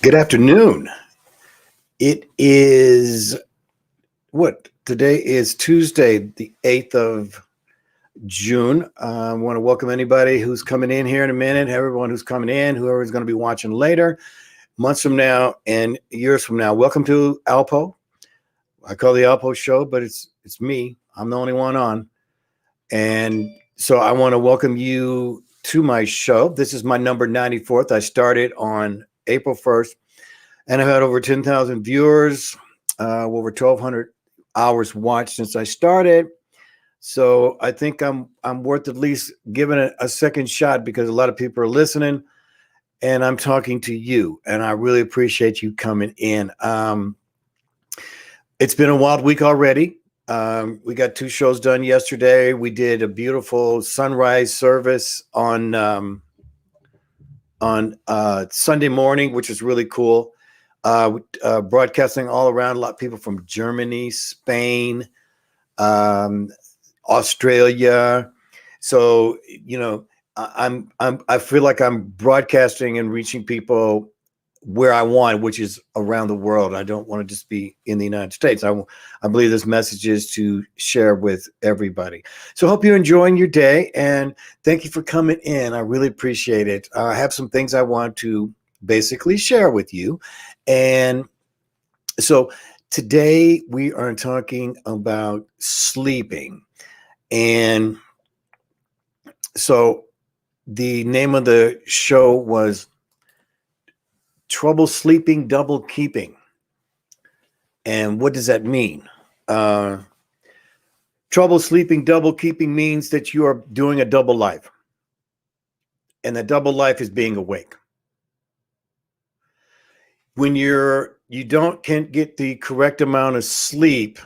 Good afternoon. It is what? Today is Tuesday, the 8th of June. I want to welcome anybody who's coming in here in a minute, everyone who's coming in, whoever's going to be watching later, months from now, and years from now. Welcome to ALPOUGH. I call the ALPOUGH show, but it's me. I'm the only one on. And so I want to welcome you to my show. This is my number 94th. I started on April 1st. And I've had over 10,000 viewers, over 1,200 hours watched since I started. So I think I'm worth at least giving it a second shot because a lot of people are listening, and I'm talking to you, and I really appreciate you coming in. It's been a wild week already. We got 2 shows done yesterday. We did a beautiful sunrise service on Sunday morning, which is really cool. Broadcasting all around, a lot of people from Germany, Spain, Australia. So, I feel like I'm broadcasting and reaching people where I want, which is around the world. I don't want to just be in the United States. I believe this message is to share with everybody. So I hope you're enjoying your day, and thank you for coming in. I really appreciate it. I have some things I want to basically share with you. And so today we are talking about sleeping. And so the name of the show was Trouble Sleeping, Double Keeping. And what does that mean? Trouble sleeping, double keeping means that you are doing a double life. And that double life is being awake. When you can't get the correct amount of sleep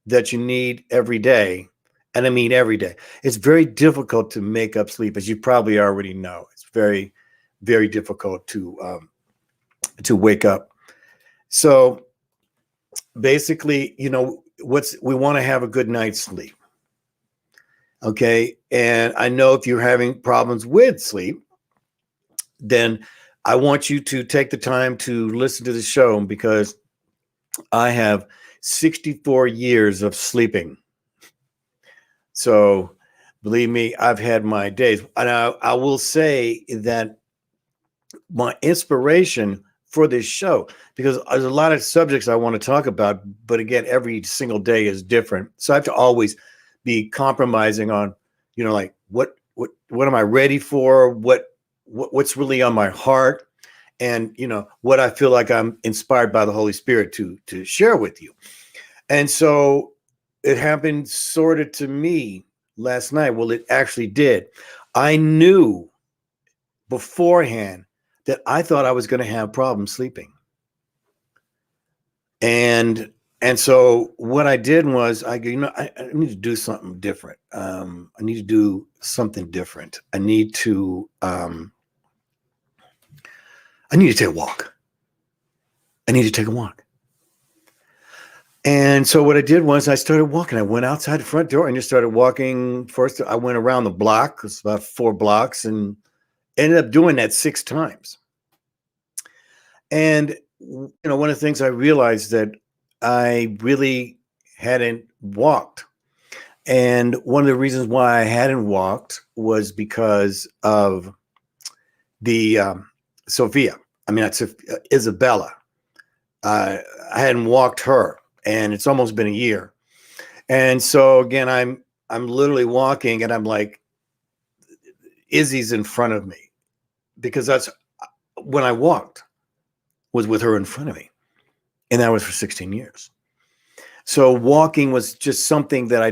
that you need every day, and I mean every day, it's very difficult to make up sleep, as you probably already know. It's very, very difficult to wake up. So basically, we want to have a good night's sleep. Okay. And I know if you're having problems with sleep, then I want you to take the time to listen to the show, because I have 64 years of sleeping. So believe me, I've had my days. And I will say that my inspiration for this show, because there's a lot of subjects I want to talk about, but again, every single day is different. So I have to always be compromising on, like what am I ready for? What's really on my heart, and what I feel like I'm inspired by the Holy Spirit to share with you. And so it happened sort of to me last night. Well, it actually did. I knew beforehand that I thought I was going to have problems sleeping. And so what I did was I need to do something different. I need to do something different. I need to take a walk. I need to take a walk. And so what I did was I started walking. I went outside the front door and just started walking. First, I went around the block. It's about 4 blocks, and ended up doing that 6 times. And, one of the things I realized that I really hadn't walked. And one of the reasons why I hadn't walked was because of the Isabella. I hadn't walked her, and it's almost been a year. And so again, I'm literally walking, and I'm like, Izzy's in front of me, because that's when I walked, was with her in front of me. And that was for 16 years. So walking was just something that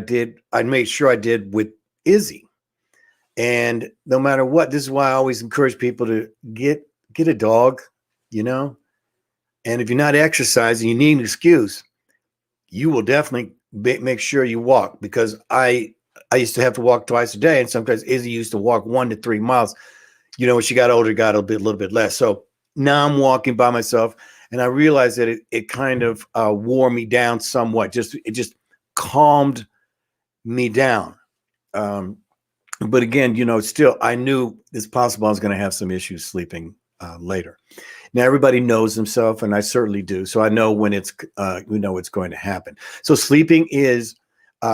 I made sure I did with Izzy. And no matter what, this is why I always encourage people to get a dog, And if you're not exercising, you need an excuse, you will definitely make sure you walk, because I used to have to walk twice a day, and sometimes Izzy used to walk 1 to 3 miles. When she got older, got a little bit less. So now I'm walking by myself, and I realized that it kind of wore me down somewhat. It just calmed me down. But again, still, I knew it's possible I was going to have some issues sleeping later. Now everybody knows themselves, and I certainly do. So I know when it's it's going to happen. So sleeping is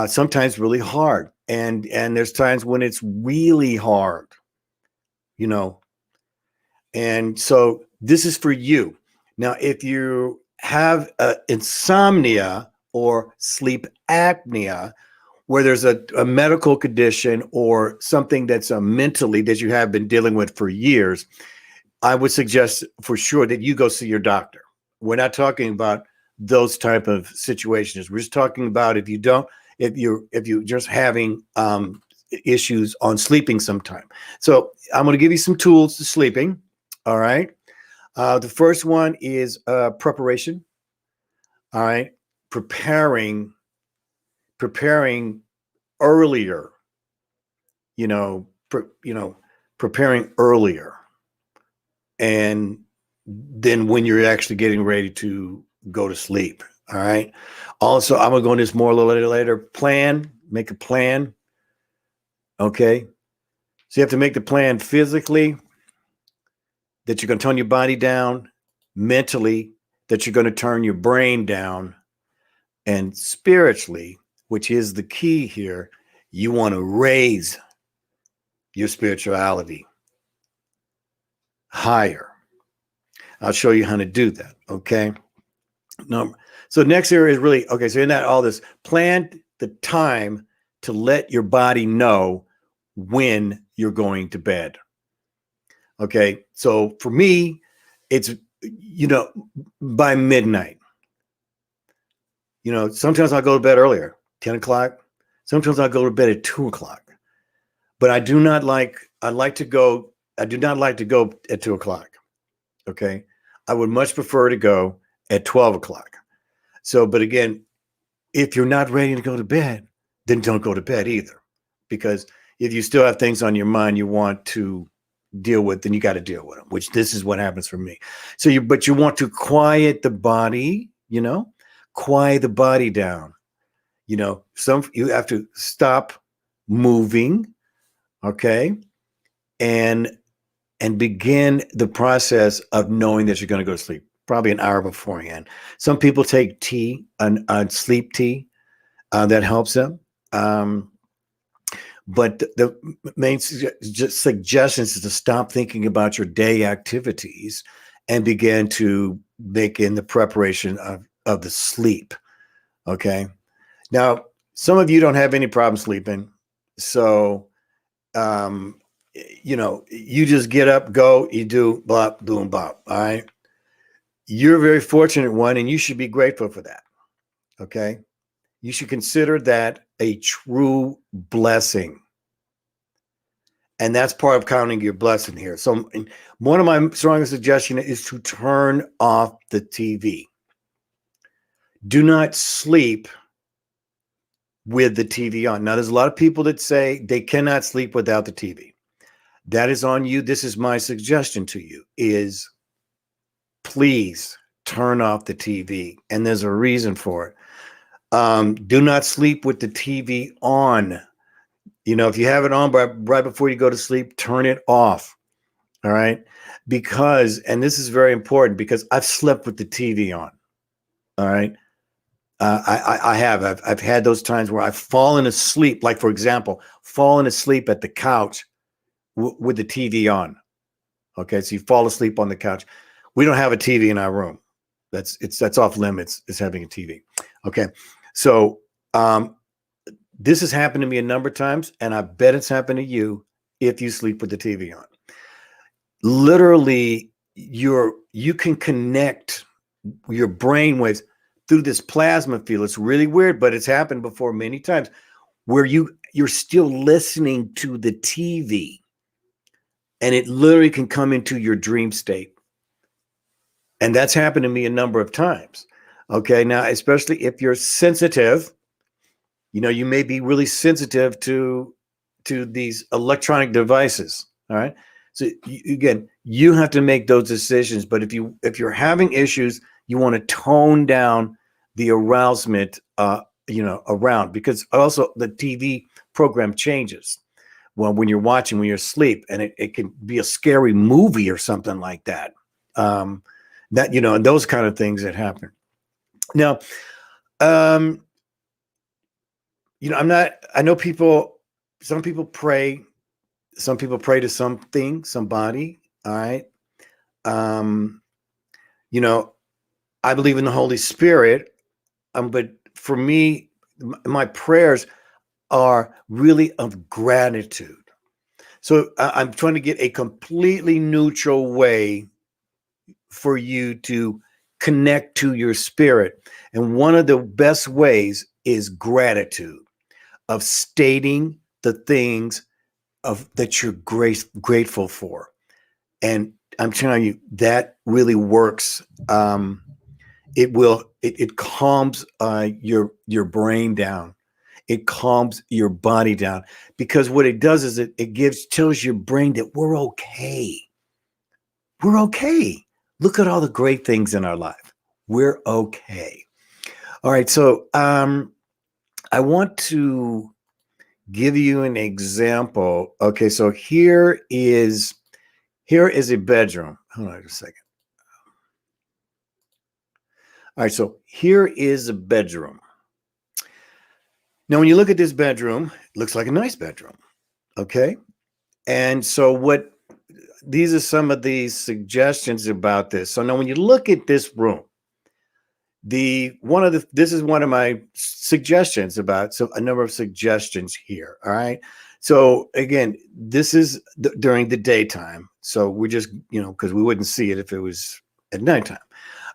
sometimes really hard, and there's times when it's really hard, you know. And so this is for you. Now, if you have insomnia or sleep apnea, where there's a medical condition or something that's mentally that you have been dealing with for years, I would suggest for sure that you go see your doctor. We're not talking about those type of situations. We're just talking about if you're just having issues on sleeping sometime. So I'm going to give you some tools to sleeping. All right. The first one is preparation. All right. Preparing earlier, preparing earlier. And then when you're actually getting ready to go to sleep. All right. Also, I'm going to go into this more a little later. Make a plan. Okay. So you have to make the plan physically, that you're going to tone your body down, mentally, that you're going to turn your brain down, and spiritually, which is the key here, you want to raise your spirituality higher. I'll show you how to do that. Okay. So next area is really, okay. So in that, all this, plan the time to let your body know when you're going to bed. Okay. So for me, it's, by midnight. Sometimes I'll go to bed earlier, 10 o'clock. Sometimes I'll go to bed at 2 o'clock. But I do not like to go at 2 o'clock. Okay. I would much prefer to go at 12 o'clock. So, but again, if you're not ready to go to bed, then don't go to bed either. Because if you still have things on your mind you want to deal with, then you got to deal with them, which this is what happens for me. So but you want to quiet the body, quiet the body down. You have to stop moving. Okay. And begin the process of knowing that you're going to go to sleep, probably an hour beforehand. Some people take tea, sleep tea, that helps them. But the main suggestions is to stop thinking about your day activities and begin to make in the preparation of the sleep. Okay. Now, some of you don't have any problem sleeping. So, you just get up, go, you do blah, boom, bop. All right. You're a very fortunate one, and you should be grateful for that. Okay. You should consider that a true blessing. And that's part of counting your blessing here. So one of my strongest suggestions is to turn off the TV. Do not sleep with the TV on. Now, there's a lot of people that say they cannot sleep without the TV. That is on you. This is my suggestion to you is please turn off the TV. And there's a reason for it. Do not sleep with the TV on. If you have it on right before you go to sleep, turn it off. All right. Because, and this is very important, because I've slept with the TV on. All right. I have. I've had those times where I've fallen asleep, like, for example, fallen asleep at the couch with the TV on. Okay. So you fall asleep on the couch. We don't have a TV in our room. That's off limits, is having a TV. Okay. So, this has happened to me a number of times, and I bet it's happened to you if you sleep with the TV on. Literally, you can connect your brain waves through this plasma field. It's really weird, but it's happened before many times, where you're still listening to the TV, and it literally can come into your dream state. And that's happened to me a number of times. Okay. Now, especially if you're sensitive, you may be really sensitive to these electronic devices. All right. So you have to make those decisions. But if you're having issues, you want to tone down the arousement, around, because also the TV program changes. Well, when you're asleep, and it can be a scary movie or something like that. That, and those kind of things that happen. Now, um, I know some people pray, to something, somebody. All right. Um, I believe in the Holy Spirit. But for me, my prayers are really of gratitude. So I'm trying to get a completely neutral way for you to connect to your spirit. And one of the best ways is gratitude, of stating the things that you're grateful for. And I'm telling you, that really works. It calms your brain down. It calms your body down, because what it does is it tells your brain that we're okay. We're okay. Look at all the great things in our life. We're okay. All right. So I want to give you an example. Okay. So here is a bedroom. Hold on a second. All right. So here is a bedroom. Now, when you look at this bedroom, it looks like a nice bedroom. Okay. And so these are some of the suggestions about this. So now when you look at this room, this is one of my suggestions about, so a number of suggestions here. All right. So again, this is during the daytime. So we're just, because we wouldn't see it if it was at nighttime.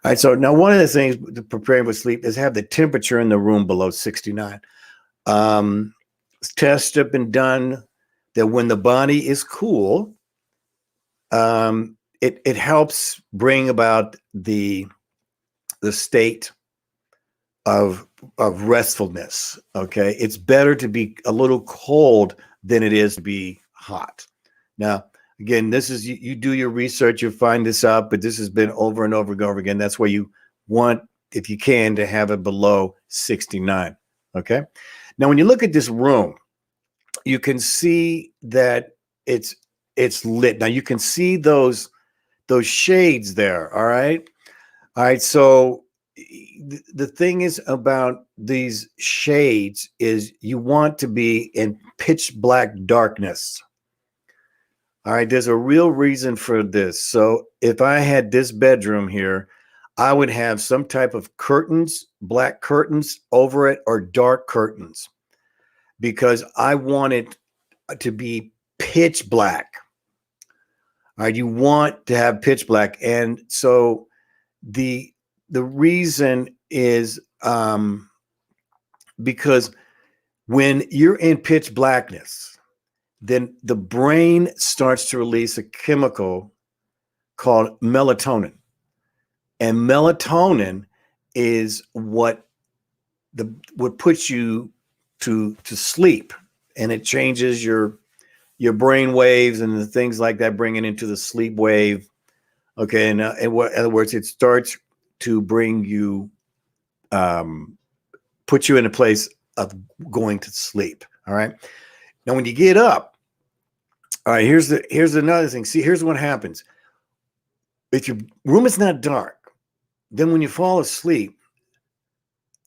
All right. So now one of the things to preparing for sleep is have the temperature in the room below 69. Tests have been done that when the body is cool, it helps bring about the state of restfulness. Okay, it's better to be a little cold than it is to be hot. Now, again, this is you do your research, you find this out, but this has been over and over and over again. That's why you want, if you can, to have it below 69. Okay. Now, when you look at this room, you can see that it's lit. Now you can see those shades there. All right. All right. So the thing is about these shades is you want to be in pitch black darkness. All right. There's a real reason for this. So if I had this bedroom here, I would have some type of curtains, black curtains over it, or dark curtains, because I want it to be pitch black. All right. You want to have pitch black. And so the reason is because when you're in pitch blackness, then the brain starts to release a chemical called melatonin. And melatonin is what puts you to sleep, and it changes your brain waves and the things like that, bring it into the sleep wave. Okay, and in other words, it starts to bring you, put you in a place of going to sleep. All right. Now, when you get up, all right, here's another thing. See, here's what happens. If your room is not dark, then when you fall asleep,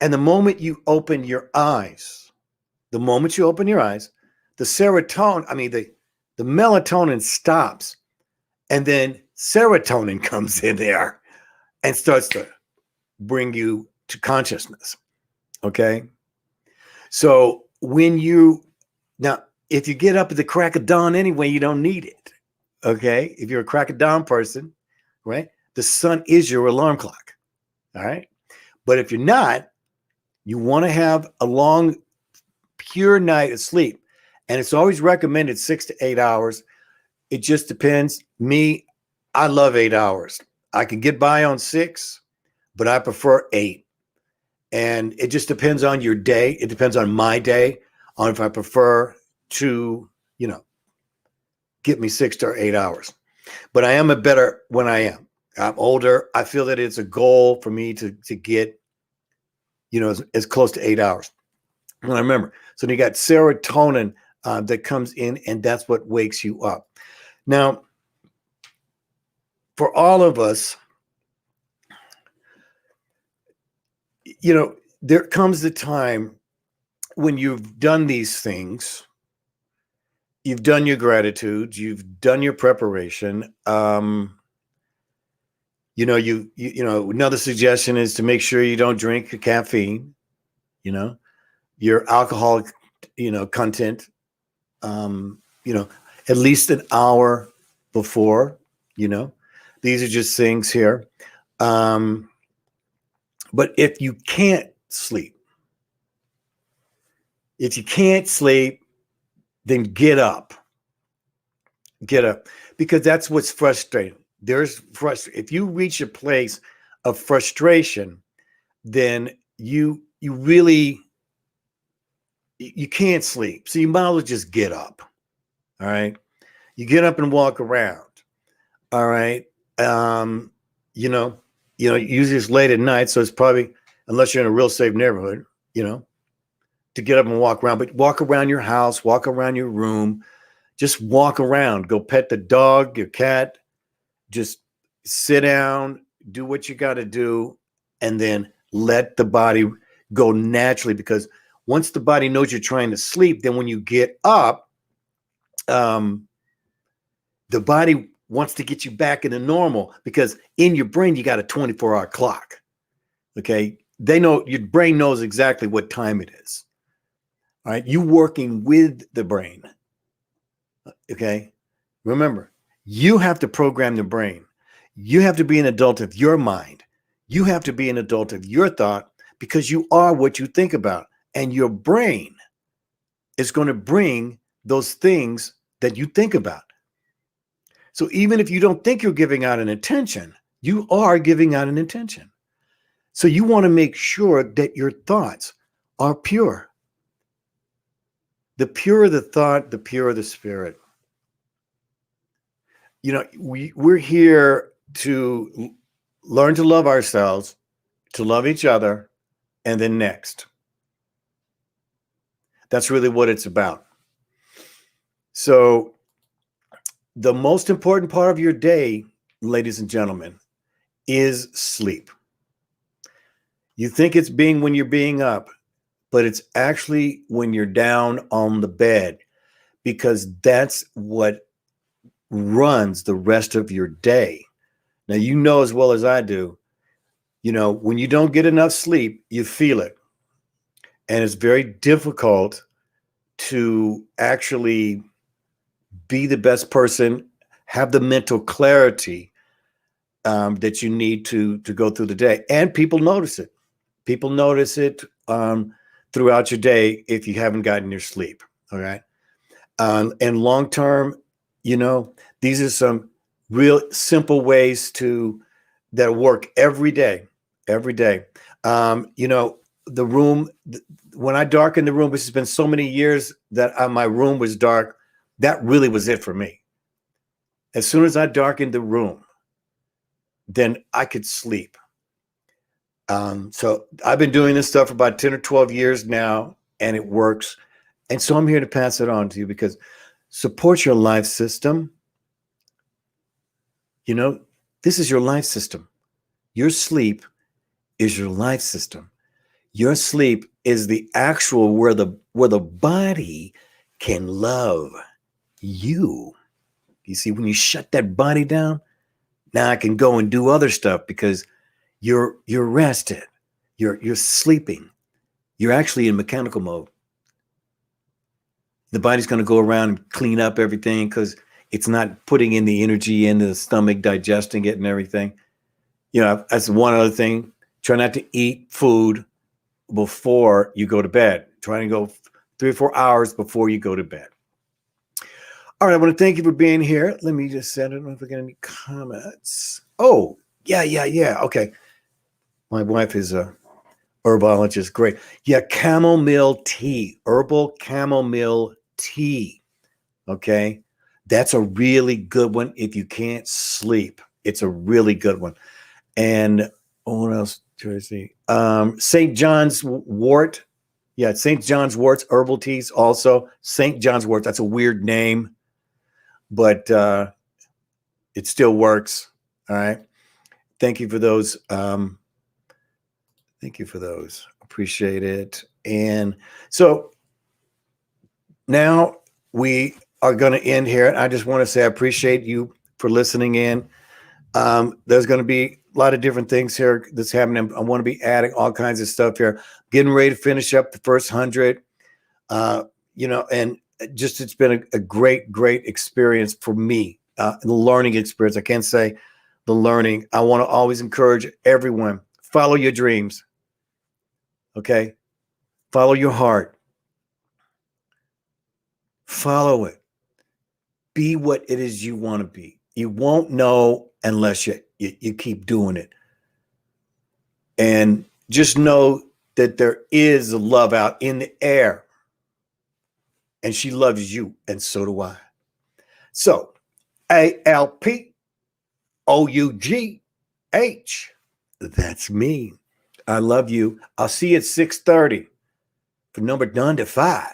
and the moment you open your eyes, the serotonin, the melatonin stops, and then serotonin comes in there and starts to bring you to consciousness. Okay. So if you get up at the crack of dawn anyway, you don't need it. Okay. If you're a crack of dawn person, right, the sun is your alarm clock. All right. But if you're not, you want to have a long, pure night of sleep. And it's always recommended 6 to 8 hours. It just depends. Me, I love 8 hours. I can get by on 6, but I prefer 8. And it just depends on your day. It depends on my day, on if I prefer to, get me 6 to 8 hours. But I am better when I am. I'm older. I feel that it's a goal for me to get, as close to 8 hours. And I remember, so you got serotonin that comes in, and that's what wakes you up. Now, for all of us, there comes the time when you've done these things, you've done your gratitude, you've done your preparation. Another suggestion is to make sure you don't drink caffeine, your alcoholic, content, at least an hour before, these are just things here. But if you can't sleep, then get up, because that's what's frustrating. If you reach a place of frustration, then you really, you can't sleep. So you might as well just get up. All right. You get up and walk around. All right. Usually it's late at night. So it's probably, unless you're in a real safe neighborhood, to get up and walk around, but walk around your house, walk around your room, just walk around, go pet the dog, your cat, just sit down, do what you got to do, and then let the body go naturally. Because once the body knows you're trying to sleep, then when you get up, the body wants to get you back into normal, because in your brain, you got a 24-hour clock. Okay. Your brain knows exactly what time it is. All right. You working with the brain. Okay. Remember, you have to program the brain. You have to be an adult of your mind. You have to be an adult of your thought, because you are what you think about. And your brain is going to bring those things that you think about. So even if you don't think you're giving out an intention, you are giving out an intention. So you want to make sure that your thoughts are pure. The purer the thought, the purer the spirit. We're here to learn to love ourselves, to love each other, and then next. That's really what it's about. So the most important part of your day, ladies and gentlemen, is sleep. You think it's when you're being up, but it's actually when you're down on the bed, because that's what runs the rest of your day. Now, as well as I do, when you don't get enough sleep, you feel it. And it's very difficult to actually be the best person, have the mental clarity that you need to go through the day. And people notice it. People notice it throughout your day if you haven't gotten your sleep. All right. And long term, these are some real simple ways that work every day. Every day. The room, when I darken the room, which has been so many years that my room was dark, that really was it for me. As soon as I darkened the room, then I could sleep. So I've been doing this stuff for about 10 or 12 years now, and it works. And so I'm here to pass it on to you, because support your life system. This is your life system. Your sleep is your life system. Your sleep is the actual where the body can love you. You see, when you shut that body down, now I can go and do other stuff, because you're rested. You're sleeping. You're actually in mechanical mode. The body's going to go around and clean up everything, because it's not putting in the energy into the stomach, digesting it and everything. That's one other thing. Try not to eat food before you go to bed. Try to go 3 or 4 hours before you go to bed. All right, I want to thank you for being here. Let me just send it. I don't know if I get any comments. Oh, yeah. Okay. My wife is a herbologist. Great. Yeah, chamomile tea, herbal chamomile tea. Okay. That's a really good one if you can't sleep. It's a really good one. And what else do I see? St. John's wort. Yeah, St. John's wort's herbal teas also. St. John's wort. That's a weird name, but it still works. All right. Thank you for those. Thank you for those. Appreciate it. And so now we are going to end here. I just want to say I appreciate you for listening in. There's going to be a lot of different things here that's happening. I want to be adding all kinds of stuff here. Getting ready to finish up the first 100. And just it's been a great, great experience for me. The learning experience. I can't say the learning. I want to always encourage everyone, follow your dreams. Okay? Follow your heart. Follow it. Be what it is you want to be. You won't know unless you keep doing it. And just know that there is love out in the air. And she loves you, and so do I. So, ALPOUGH, that's me. I love you. I'll see you at 6:30 for number 95.